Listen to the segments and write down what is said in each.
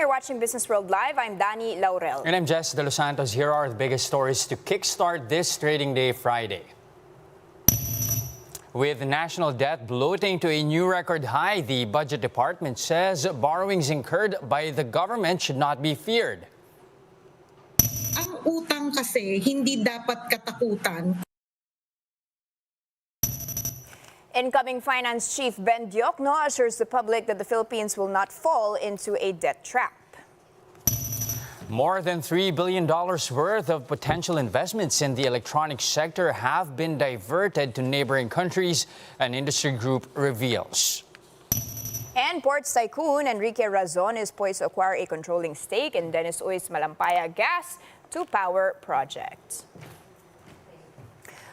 You're watching Businessworld Live. I'm Dani Laurel. And I'm Jess De Los Santos. Here are the biggest stories to kickstart this trading day Friday. With national debt bloating to a new record high, the Budget Department says borrowings incurred by the government should not be feared. Ang utang kasi hindi dapat katakutan. Incoming Finance Chief Ben Diokno assures the public that the Philippines will not fall into a debt trap. More than $3 billion worth of potential investments in the electronics sector have been diverted to neighboring countries, an industry group reveals. And Ports tycoon Enrique Razon is poised to acquire a controlling stake in Dennis Uys' Malampaya Gas to Power project.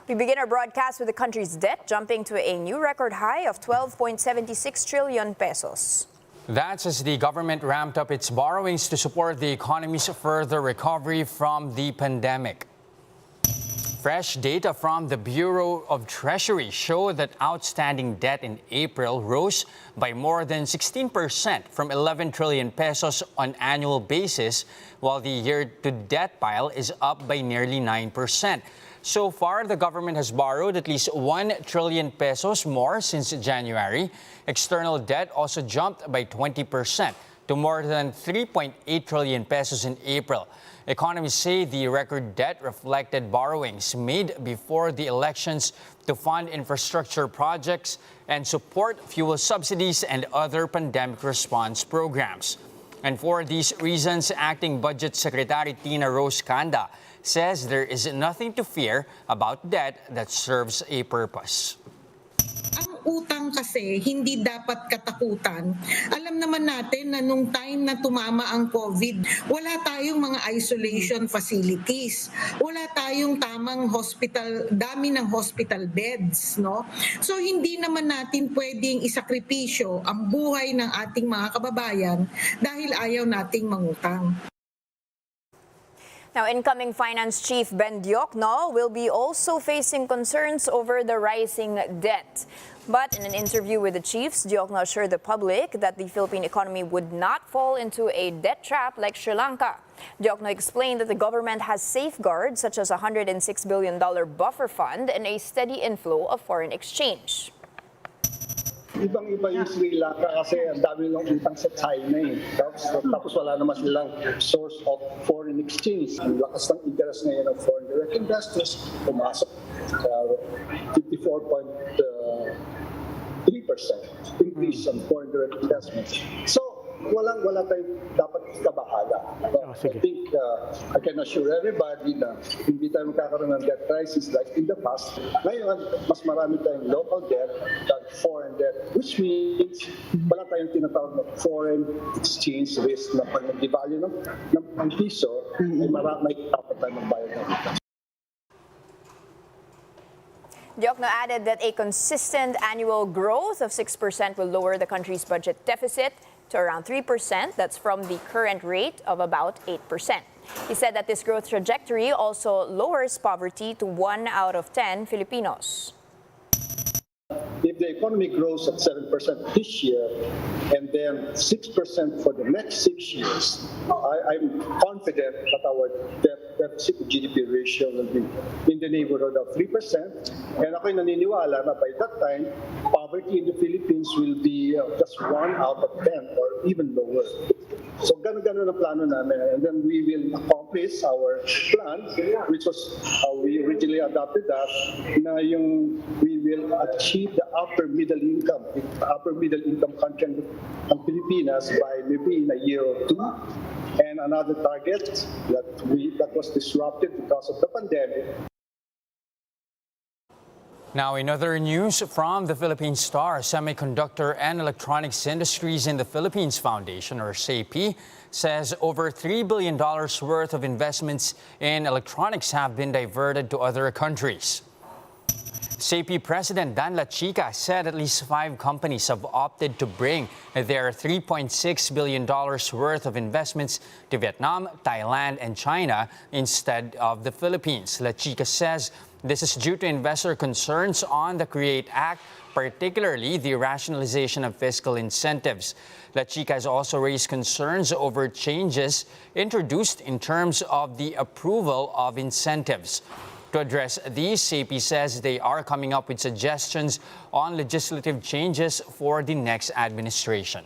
We begin our broadcast with the country's debt jumping to a new record high of 12.76 trillion pesos. That's as the government ramped up its borrowings to support the economy's further recovery from the pandemic. Fresh data from the Bureau of Treasury show that outstanding debt in April rose by more than 16% from 11 trillion pesos on annual basis, while the year-to-debt pile is up by nearly 9%. So far, the government has borrowed at least 1 trillion pesos more since January. External debt also jumped by 20% to more than 3.8 trillion pesos in April. Economists say the record debt reflected borrowings made before the elections to fund infrastructure projects and support fuel subsidies and other pandemic response programs. And for these reasons, Acting Budget Secretary Tina Rose Canda says there is nothing to fear about debt that serves a purpose. Ang utang kasi hindi dapat katakutan. Alam naman natin na nung time na tumama ang COVID, wala tayong mga isolation facilities. Wala tayong tamang hospital, dami ng hospital beds, no? So hindi naman natin pwedeng isakripisyo ang buhay ng ating mga kababayan dahil ayaw nating mangutang. Now, incoming Finance Chief Ben Diokno will be also facing concerns over the rising debt. But in an interview with the chiefs, Diokno assured the public that the Philippine economy would not fall into a debt trap like Sri Lanka. Diokno explained that the government has safeguards such as a $106 billion buffer fund and a steady inflow of foreign exchange. Ibang-iba yung Sri Lanka kasi ang dami ng utang sa China eh. Tapos wala naman silang source of foreign exchange. Ang lakas ng interest ngayon ng foreign direct investors, pumasok 54.3% increase on foreign direct investments. So, wala tayong dapat kabahala. I think I can assure everybody na hindi tayo magkakaroon ng debt crisis like in the past. Ngayon, mas marami tayong local debt than foreign debt, which means wala tayong tinatawag na foreign exchange risk na pag nag-devalue ng piso, may dapat tayo magbayad ng utang. Diokno added that a consistent annual growth of 6% will lower the country's budget deficit to around 3%. That's from the current rate of about 8%. He said that this growth trajectory also lowers poverty to 1 out of 10 Filipinos. If the economy grows at 7% this year and then 6% for the next 6 years, I'm confident that our deficit to GDP ratio will be in the neighborhood of 3%. And ako'y naniniwala na by that time, poverty in the Philippines will be just 1 out of 10 or even lower. So ganun ang plano namin. And then we will accomplish our plan, which was how we originally adopted that, na yung we will achieve the upper middle income country ng Pilipinas by maybe in a year or two. And another target that was disrupted because of the pandemic. Now, in other news from the Philippine Star, Semiconductor and Electronics Industries in the Philippines Foundation, or SAPI, says over $3 billion worth of investments in electronics have been diverted to other countries. SAPI President Dan La Chica said at least 5 companies have opted to bring their $3.6 billion worth of investments to Vietnam, Thailand, and China instead of the Philippines. La Chica says This is due to investor concerns on the CREATE Act, particularly the rationalization of fiscal incentives. La Chica has also raised concerns over changes introduced in terms of the approval of incentives. To address these, SAPI says they are coming up with suggestions on legislative changes for the next administration.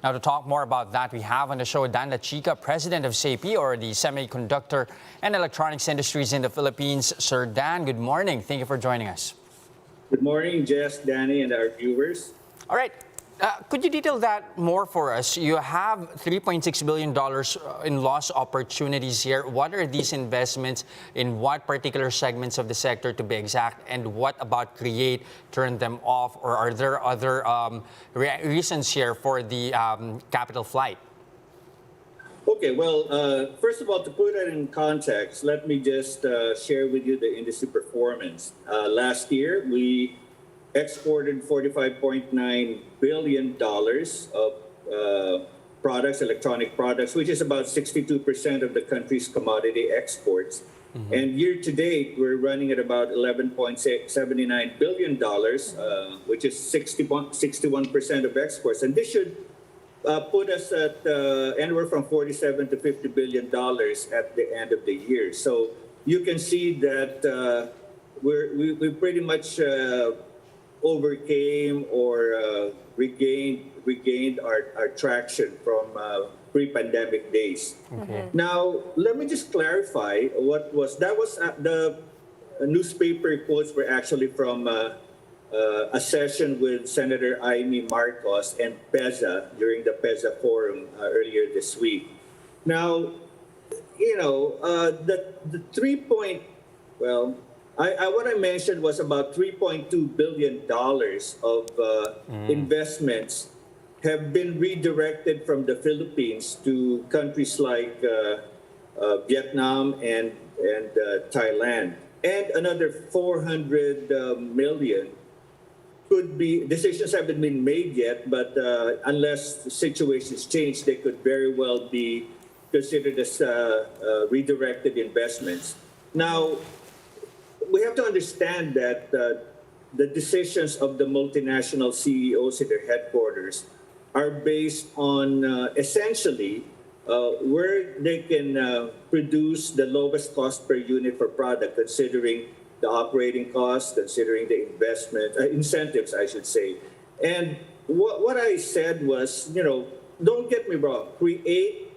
Now, to talk more about that, we have on the show Dan La Chica, president of SAPI, or the Semiconductor and Electronics Industries in the Philippines. Sir Dan, good morning. Thank you for joining us. Good morning, Jess, Danny, and our viewers. All right. Could you detail that more for us? You have $3.6 billion in lost opportunities here. What are these investments in what particular segments of the sector, to be exact? And what about CREATE turned them off? Or are there other reasons here for the capital flight? Okay, well, first of all, to put that in context, let me just share with you the industry performance. Last year, we exported $45.9 billion of products, electronic products, which is about 62% of the country's commodity exports. Mm-hmm. And year to date, we're running at about $11.79 billion, which is 61% of exports. And this should put us at anywhere from $47 to $50 billion at the end of the year. So you can see that we pretty much overcame or regained our traction from pre-pandemic days. Okay. Now, let me just clarify what was the newspaper quotes were actually from a session with Senator Amy Marcos and PEZA during the PEZA forum earlier this week. Now, you know, the 3 point, well, what I mentioned was about $3.2 billion of investments have been redirected from the Philippines to countries like Vietnam and Thailand. And another 400 million could be, decisions haven't been made yet, but unless the situations change, they could very well be considered as redirected investments. Now, we have to understand that the decisions of the multinational CEOs in their headquarters are based on essentially where they can produce the lowest cost per unit for product, considering the operating costs, considering the investment, incentives, I should say. And what I said was, you know, don't get me wrong, CREATE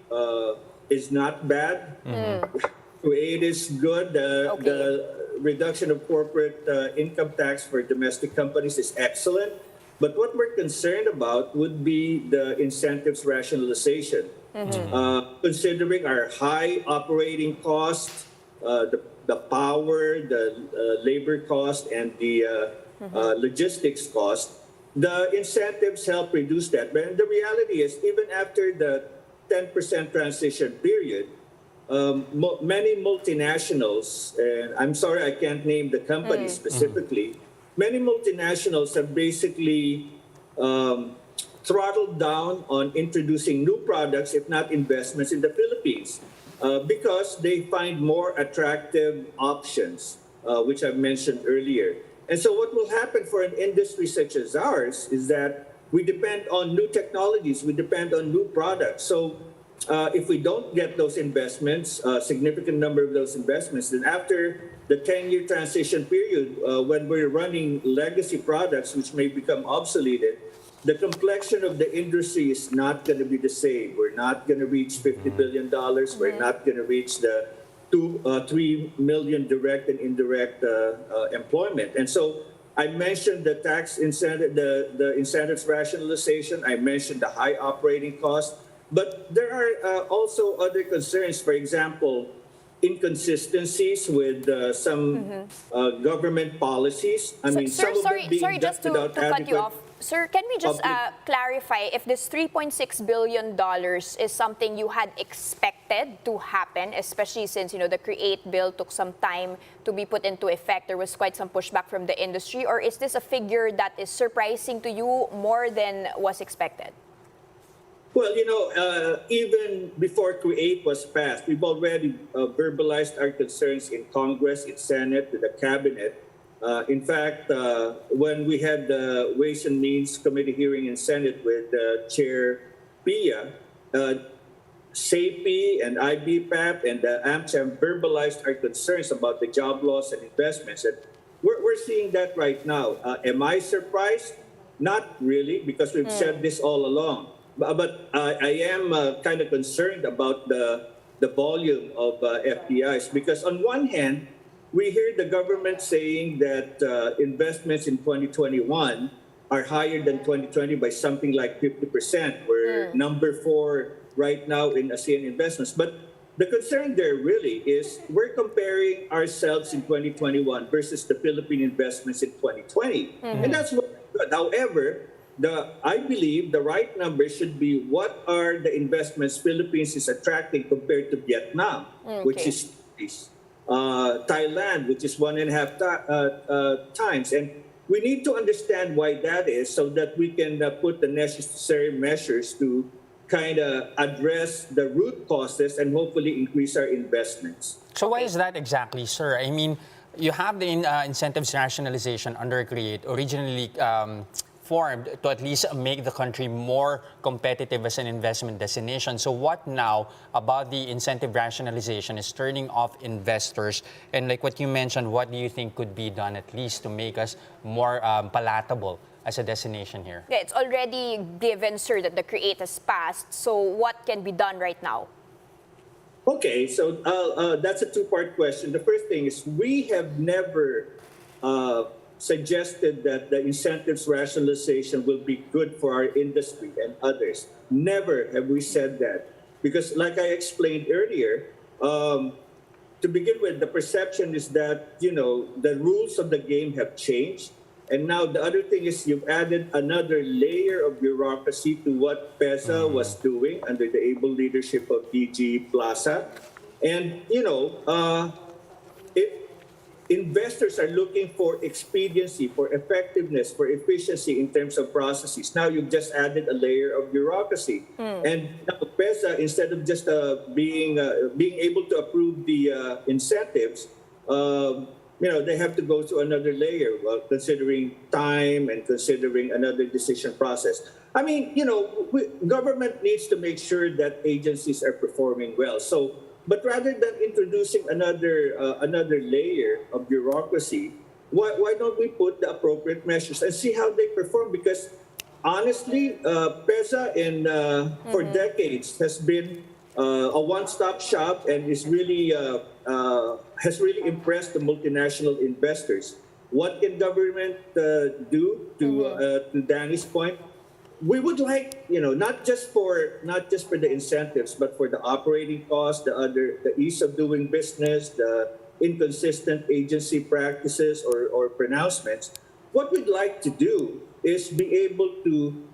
is not bad. Mm-hmm. CREATE is good. The reduction of corporate income tax for domestic companies is excellent. But what we're concerned about would be the incentives rationalization. Mm-hmm. Considering our high operating costs, the power, the labor cost, and the logistics cost, the incentives help reduce that. But the reality is, even after the 10% transition period, many multinationals, and I'm sorry I can't name the company specifically, many multinationals have basically throttled down on introducing new products, if not investments, in the Philippines because they find more attractive options, which I've mentioned earlier. And so what will happen for an industry such as ours is that we depend on new technologies, we depend on new products. So if we don't get those investments, a significant number of those investments, then after the 10-year transition period, when we're running legacy products which may become obsoleted, the complexion of the industry is not going to be the same. We're not going to reach $50 billion. We're not going to reach the 3 million direct and indirect employment. And so I mentioned the tax incentive, the incentives rationalization. I mentioned the high operating costs. But there are also other concerns. For example, inconsistencies with some government policies. I mean, sir, some of them being sorry, just to cut you off. Sir, can we just clarify if this $3.6 billion is something you had expected to happen, especially since, you know, the CREATE bill took some time to be put into effect. There was quite some pushback from the industry. Or is this a figure that is surprising to you more than was expected? Well, even before CREATE was passed, we've already verbalized our concerns in Congress, in Senate, to the Cabinet. In fact, when we had the Ways and Means Committee hearing in Senate with Chair Pia, SAPI and IBPAP and AmCham verbalized our concerns about the job loss and investments. And we're seeing that right now. Am I surprised? Not really, because we've said this all along. But I am kind of concerned about the volume of FDIs, because on one hand, we hear the government saying that investments in 2021 are higher than 2020 by something like 50%. We're number 4 right now in ASEAN investments. But the concern there really is we're comparing ourselves in 2021 versus the Philippine investments in 2020. And that's what good. However, I believe the right number should be what are the investments Philippines is attracting compared to Vietnam, which is Thailand, which is 1.5 times. And we need to understand why that is so that we can put the necessary measures to kind of address the root causes and hopefully increase our investments. So why is that exactly, sir? I mean, you have the incentives rationalization under CREATE originally formed to at least make the country more competitive as an investment destination. So what now about the incentive rationalization is turning off investors? And like what you mentioned, what do you think could be done at least to make us more palatable as a destination here? Yeah, it's already given, sir, that the CREATE has passed. So what can be done right now? Okay, so that's a two-part question. The first thing is we have never suggested that the incentives rationalization will be good for our industry and others. Never have we said that. Because like I explained earlier, to begin with, the perception is that, the rules of the game have changed. And now the other thing is you've added another layer of bureaucracy to what PEZA was doing under the able leadership of DG Plaza. And, investors are looking for expediency, for effectiveness, for efficiency in terms of processes. Now you've just added a layer of bureaucracy. And now PEZA, instead of just being able to approve the incentives, they have to go to another layer, considering time and considering another decision process. I mean, government needs to make sure that agencies are performing well. But rather than introducing another layer of bureaucracy, why don't we put the appropriate measures and see how they perform? Because honestly, PEZA for decades has been a one-stop shop and is really has really impressed the multinational investors. What can government do to Danny's point? We would like, not just for the incentives, but for the operating costs, the ease of doing business, the inconsistent agency practices or pronouncements. What we'd like to do is be able to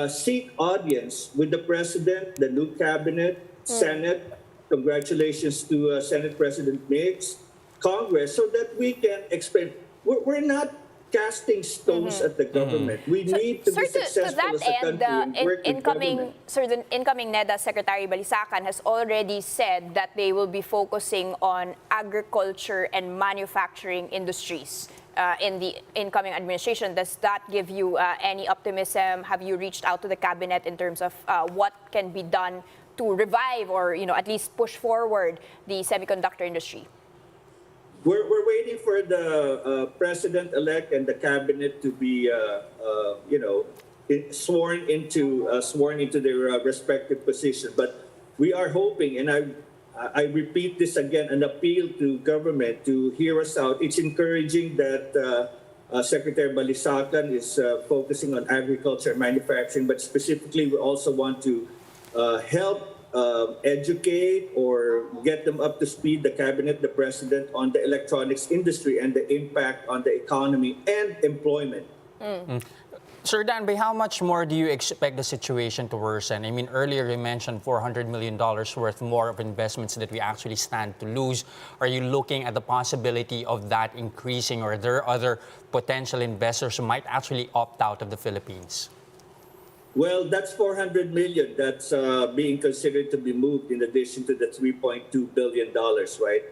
seek audience with the president, the new cabinet, Senate. Congratulations to Senate President Mix, Congress, so that we can explain. We're not casting stones at the government. We need to be successful as a country and work with government. The incoming NEDA Secretary Balisacan has already said that they will be focusing on agriculture and manufacturing industries in the incoming administration. Does that give you any optimism? Have you reached out to the cabinet in terms of what can be done to revive or at least push forward the semiconductor industry? We're waiting for the president-elect and the cabinet to be, sworn into their respective position. But we are hoping, and I repeat this again, an appeal to government to hear us out. It's encouraging that Secretary Balisacan is focusing on agriculture and manufacturing, but specifically we also want to help educate or get them up to speed, the cabinet, the president, on the electronics industry and the impact on the economy and employment. Sir Dan, by how much more do you expect the situation to worsen? I mean, earlier you mentioned $400 million worth more of investments that we actually stand to lose. Are you looking at the possibility of that increasing, or are there other potential investors who might actually opt out of the Philippines? Well, that's 400 million that's being considered to be moved in addition to the $3.2 billion, right?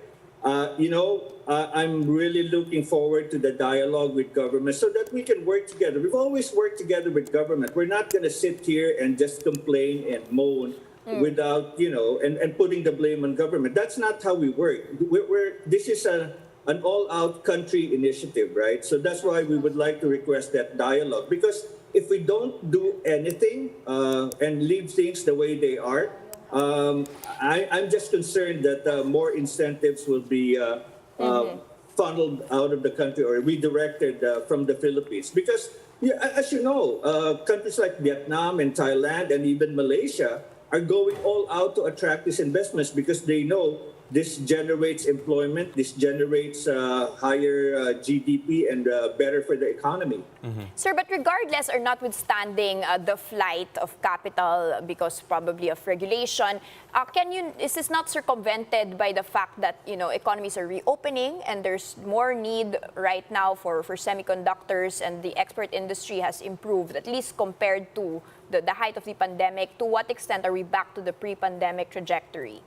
I'm really looking forward to the dialogue with government so that we can work together. We've always worked together with government. We're not going to sit here and just complain and moan without, and putting the blame on government. That's not how we work. This is an all-out country initiative, right? So that's why we would like to request that dialogue. Because if we don't do anything and leave things the way they are, I'm just concerned that more incentives will be funneled out of the country or redirected from the Philippines. Because, as you know, countries like Vietnam and Thailand and even Malaysia are going all out to attract these investments because they know this generates employment, this generates higher GDP and better for the economy. Sir, but regardless or notwithstanding the flight of capital because probably of regulation, is this not circumvented by the fact that economies are reopening and there's more need right now for semiconductors and the export industry has improved, at least compared to the height of the pandemic? To what extent are we back to the pre-pandemic trajectory?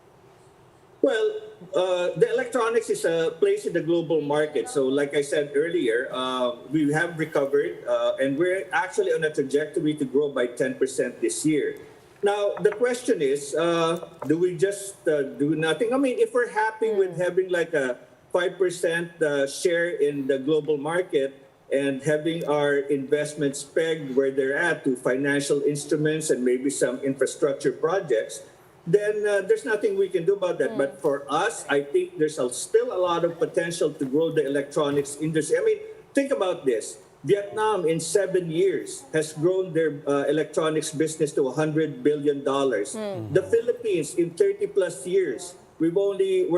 Well, the electronics is a place in the global market. So like I said earlier, we have recovered and we're actually on a trajectory to grow by 10% this year. Now, the question is, do we just do nothing? I mean, if we're happy with having like a 5% share in the global market and having our investments pegged where they're at to financial instruments and maybe some infrastructure projects, then there's nothing we can do about that. But for us, I think there's still a lot of potential to grow the electronics industry. I mean, think about this. Vietnam in 7 years has grown their electronics business to $100 billion. The Philippines in 30 plus years, we're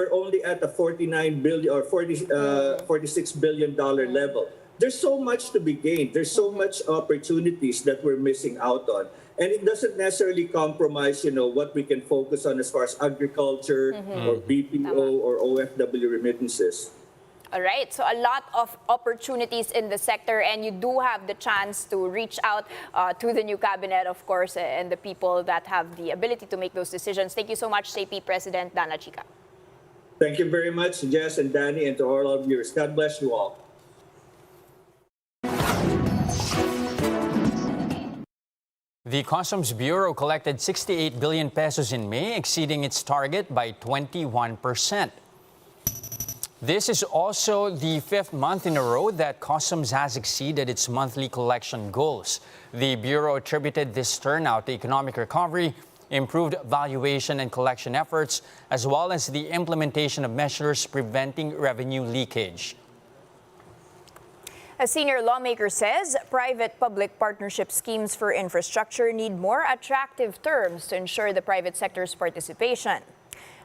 only at a 49 billion or 46 billion dollar level. There's so much to be gained. There's so much opportunities that we're missing out on. And it doesn't necessarily compromise, what we can focus on as far as agriculture or BPO or OFW remittances. All right, so a lot of opportunities in the sector, and you do have the chance to reach out to the new cabinet, of course, and the people that have the ability to make those decisions. Thank you so much, SAP President Dana Chica. Thank you very much, Jess and Danny, and to all of viewers. God bless you all. The Customs Bureau collected 68 billion pesos in May, exceeding its target by 21%. This is also the 5th month in a row that Customs has exceeded its monthly collection goals. The Bureau attributed this turnout to economic recovery, improved valuation and collection efforts, as well as the implementation of measures preventing revenue leakage. A senior lawmaker says private-public partnership schemes for infrastructure need more attractive terms to ensure the private sector's participation.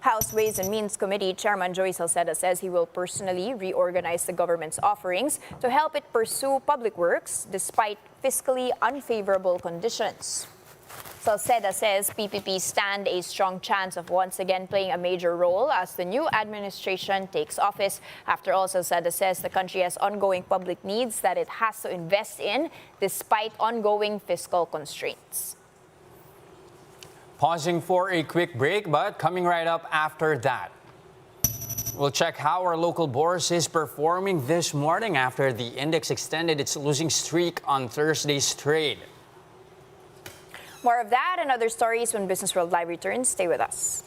House Ways and Means Committee Chairman Joey Salceda says he will personally reorganize the government's offerings to help it pursue public works despite fiscally unfavorable conditions. Salceda says PPPs stand a strong chance of once again playing a major role as the new administration takes office. After all, Salceda says the country has ongoing public needs that it has to invest in despite ongoing fiscal constraints. Pausing for a quick break, but coming right up after that. We'll check how our local bourse is performing this morning after the index extended its losing streak on Thursday's trade. More of that and other stories when Business World Live returns. Stay with us.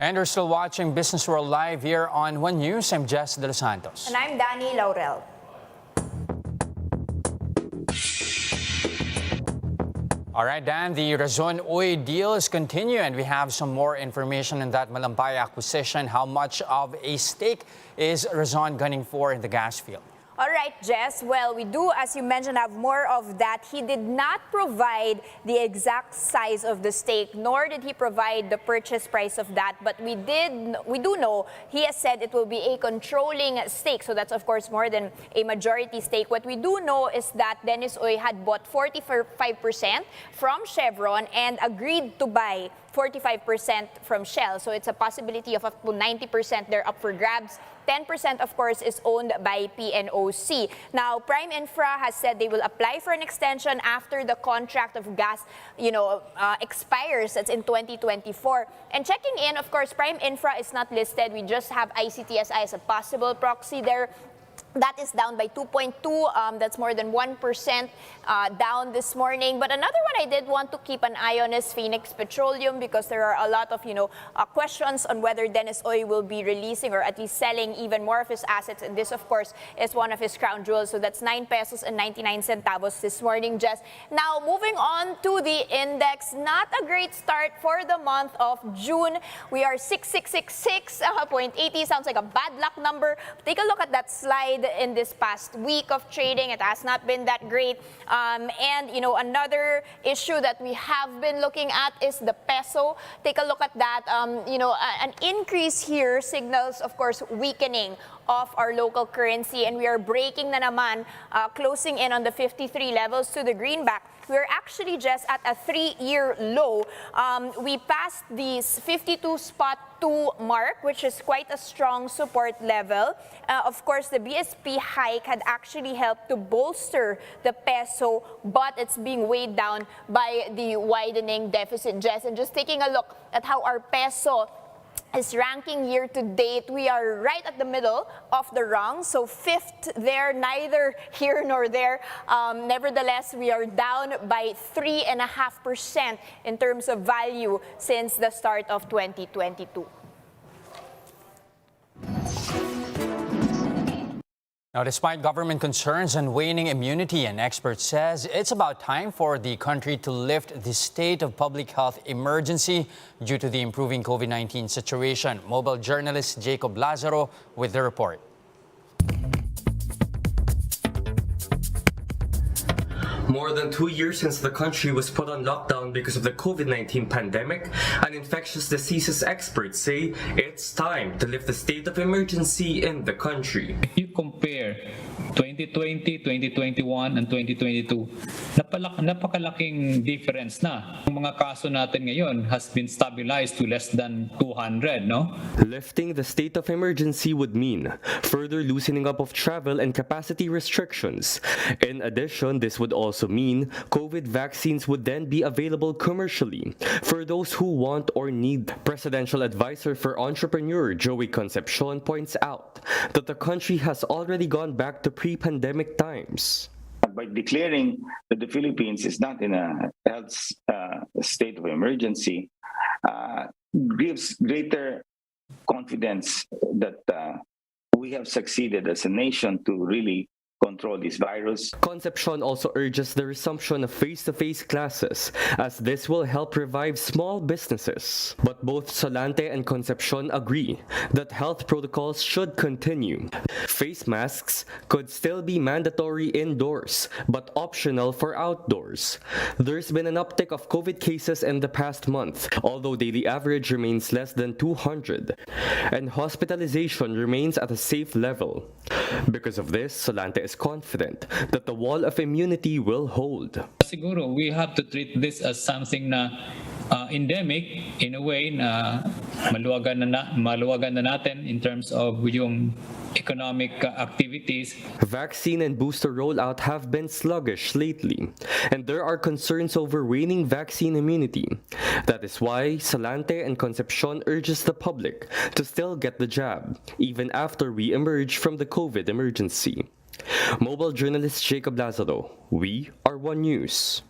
And you're still watching Business World Live here on One News. I'm Jess De Los Santos. And I'm Danny Laurel. All right, Dan, the Razon Oy deals continue, and we have some more information on that Malampay acquisition. How much of a stake is Razon gunning for in the gas field? All right, Jess. Well, we do, as you mentioned, have more of that. He did not provide the exact size of the stake, nor did he provide the purchase price of that. But we do know he has said it will be a controlling stake. So that's, of course, more than a majority stake. What we do know is that Dennis Uy had bought 45% from Chevron and agreed to buy 45% from Shell. So it's a possibility of up to 90% they're up for grabs. 10%, of course, is owned by PNOC. Now, Prime Infra has said they will apply for an extension after the contract of gas, expires. That's in 2024. And checking in, of course, Prime Infra is not listed. We just have ICTSI as a possible proxy there. That is down by 2.2. That's more than 1% down this morning. But another one I did want to keep an eye on is Phoenix Petroleum, because there are a lot of questions on whether Dennis Uy will be releasing or at least selling even more of his assets. And this, of course, is one of his crown jewels. So that's 9 pesos and 99 centavos this morning, Jess. Now, moving on to the index. Not a great start for the month of June. We are 6666.80. Sounds like a bad luck number. Take a look at that slide in this past week of trading. It has not been that great. Another issue that we have been looking at is the peso. Take a look at that. An increase here signals, of course, weakening of our local currency, and we are breaking na naman, closing in on the 53 levels to the greenback. We're actually just at a 3-year low. We passed the 52.2 mark, which is quite a strong support level. Of course, the BSP hike had actually helped to bolster the peso, but it's being weighed down by the widening deficit, Jess. And just taking a look at how our peso is ranking year to date, we are right at the middle of the rung. So 5th there, neither here nor there. Nevertheless, we are down by 3.5% in terms of value since the start of 2022. Now, despite government concerns and waning immunity, an expert says it's about time for the country to lift the state of public health emergency due to the improving COVID-19 situation. Mobile journalist Jacob Lazaro with the report. More than 2 years since the country was put on lockdown because of the COVID-19 pandemic, and infectious diseases experts say it's time to lift the state of emergency in the country. If you compare 2020, 2021, and 2022, napakalaking difference na. Ang mga kaso natin ngayon has been stabilized to less than 200, no? Lifting the state of emergency would mean further loosening up of travel and capacity restrictions. In addition, this would also mean COVID vaccines would then be available commercially for those who want or need. Presidential Advisor for Entrepreneur Joey Concepcion points out that the country has already gone back to pre-pandemic times. By declaring that the Philippines is not in a health state of emergency, gives greater confidence that we have succeeded as a nation to really control this virus. Concepcion also urges the resumption of face-to-face classes, as this will help revive small businesses. But both Solante and Concepcion agree that health protocols should continue. Face masks could still be mandatory indoors, but optional for outdoors. There's been an uptick of COVID cases in the past month, although daily average remains less than 200, and hospitalization remains at a safe level. Because of this, Solante is confident that the wall of immunity will hold. Siguro, we have to treat this as something na endemic in a way na maluwagan na natin in terms of yung economic activities. Vaccine and booster rollout have been sluggish lately, and there are concerns over waning vaccine immunity. That is why Solante and Concepcion urges the public to still get the jab, even after we emerge from the COVID emergency. Mobile journalist Jacob Lazaro, we are One News.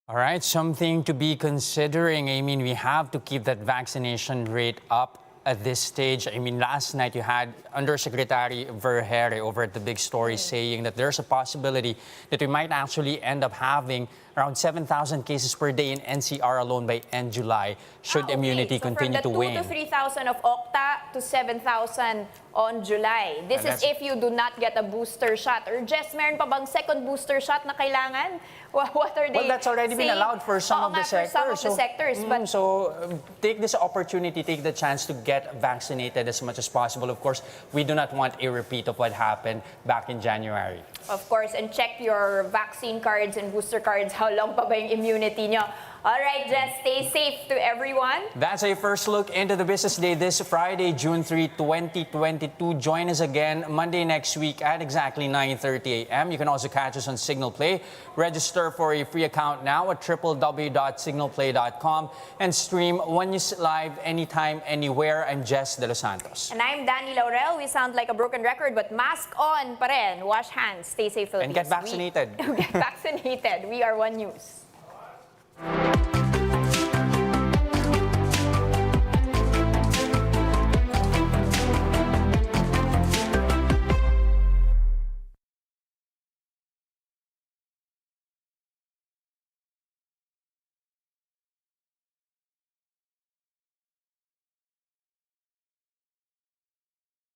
All right, something to be considering. I mean, we have to keep that vaccination rate up at this stage. I mean, last night you had Undersecretary Vergere over at the Big Story saying that there's a possibility that we might actually end up having around 7,000 cases per day in NCR alone by end July should immunity continue to wane. From the 2,000 to 3,000 of Octa to 7,000 on July. This is if you do not get a booster shot. Or Jess, meron pa bang second booster shot na kailangan? What are they Well, that's already been allowed for some of the sectors. For some of the sectors. But So take this opportunity, take the chance to get vaccinated as much as possible. Of course, we do not want a repeat of what happened back in January. of course, and check your vaccine cards and booster cards. How long pa ba yung immunity nyo? All right, Jess, stay safe to everyone. That's a first look into the business day this Friday, June 3, 2022. Join us again Monday next week at exactly 9:30 a.m. You can also catch us on Signal Play. Register for a free account now at www.signalplay.com and stream One News Live anytime, anywhere. I'm Jess De Los Santos. And I'm Danny Laurel. We sound like a broken record, but mask on pa rin. Wash hands. Stay safe, Philippines. And get vaccinated. Get vaccinated. We are One News.